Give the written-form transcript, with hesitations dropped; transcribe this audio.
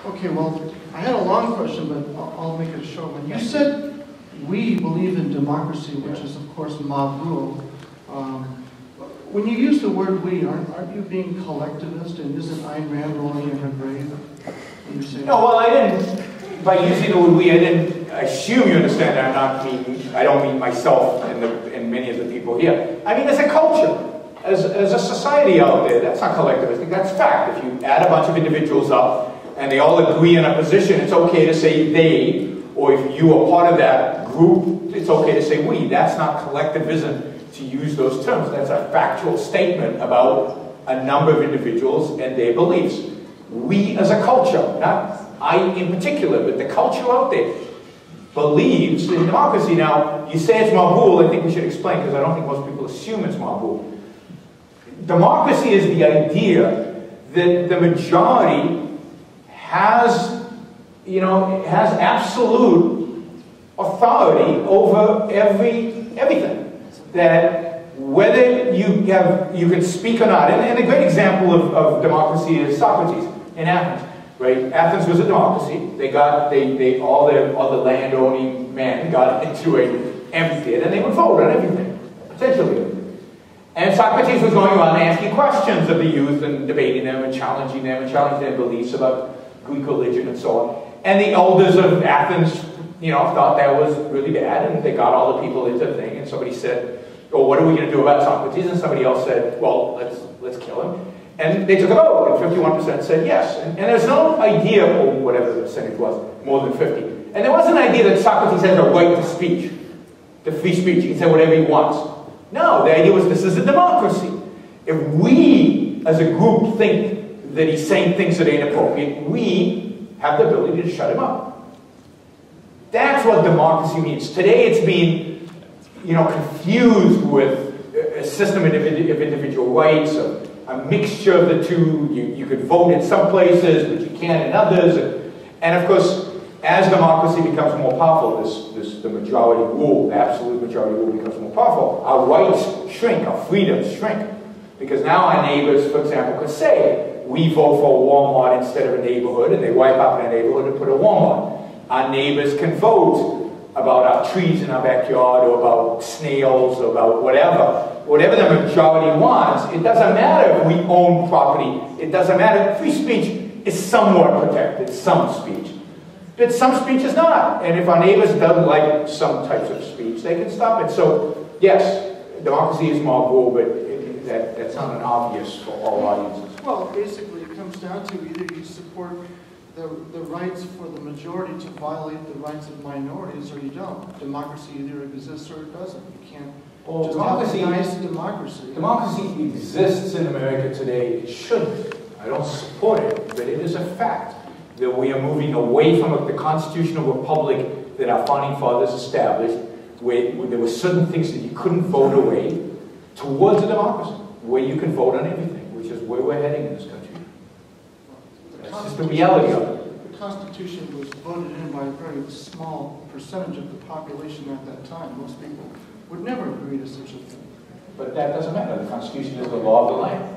Okay, well, I had a long question, but I'll make it a short one. You said we believe in democracy, which is, of course, mob rule. When you use the word we, aren't you being collectivist? And isn't Ayn Rand rolling in her grave? No, well, I didn't. By using the word we, I didn't assume you understand that I don't mean myself and many of the people here. I mean as a culture, as a society out there. That's not collectivistic, that's fact. If you add a bunch of individuals up and they all agree on a position, it's okay to say they, or if you are part of that group, it's okay to say we. That's not collectivism to use those terms. That's a factual statement about a number of individuals and their beliefs. We as a culture, not I in particular, but the culture out there believes in democracy. Now, you say it's mabul, I think we should explain, because I don't think most people assume it's mabul. Democracy is the idea that the majority has absolute authority over everything. That whether you can speak or not, and a great example of democracy is Socrates in Athens. Right? Athens was a democracy. All the land-owning men got into an amphitheater and they would vote on everything, potentially. And Socrates was going around asking questions of the youth and debating them and challenging their beliefs about Greek religion and so on. And the elders of Athens, thought that was really bad, and they got all the people into the thing. And somebody said, "Oh, what are we going to do about Socrates?" And somebody else said, "Well, let's kill him." And they took a vote, and 51% said yes. And there's no idea, or whatever the percentage was, more than 50. And there was an idea that Socrates has a right to speech, to free speech. He can say whatever he wants. No, the idea was this is a democracy. If we, as a group, think that he's saying things that are inappropriate, we have the ability to shut him up. That's what democracy means. Today it's being, confused with a system of individual rights, a mixture of the two. You could vote in some places, but you can't in others. And of course, as democracy becomes more powerful, the majority rule, the absolute majority rule becomes more powerful, our rights shrink, our freedoms shrink. Because now our neighbors, for example, could say, we vote for a Walmart instead of a neighborhood, and they wipe out their neighborhood and put a Walmart. Our neighbors can vote about our trees in our backyard, or about snails, or about whatever the majority wants. It doesn't matter if we own property. It doesn't matter. Free speech is somewhat protected, some speech. But some speech is not. And if our neighbors don't like some types of speech, they can stop it. So, yes, democracy is more rule, but that's not an obvious for all audiences. Well, basically, it comes down to either you support the rights for the majority to violate the rights of minorities, or you don't. Democracy either exists or it doesn't. You can't just have a nice democracy. Democracy exists in America today. It shouldn't. I don't support it, but it is a fact that we are moving away from the constitutional republic that our founding fathers established, where there were certain things that you couldn't vote away, towards a democracy, where you can vote on everything, which is where we're heading in this country. That's just the reality of it. The Constitution was voted in by a very small percentage of the population at that time. Most people would never agree to such a thing. But that doesn't matter. The Constitution is the law of the land.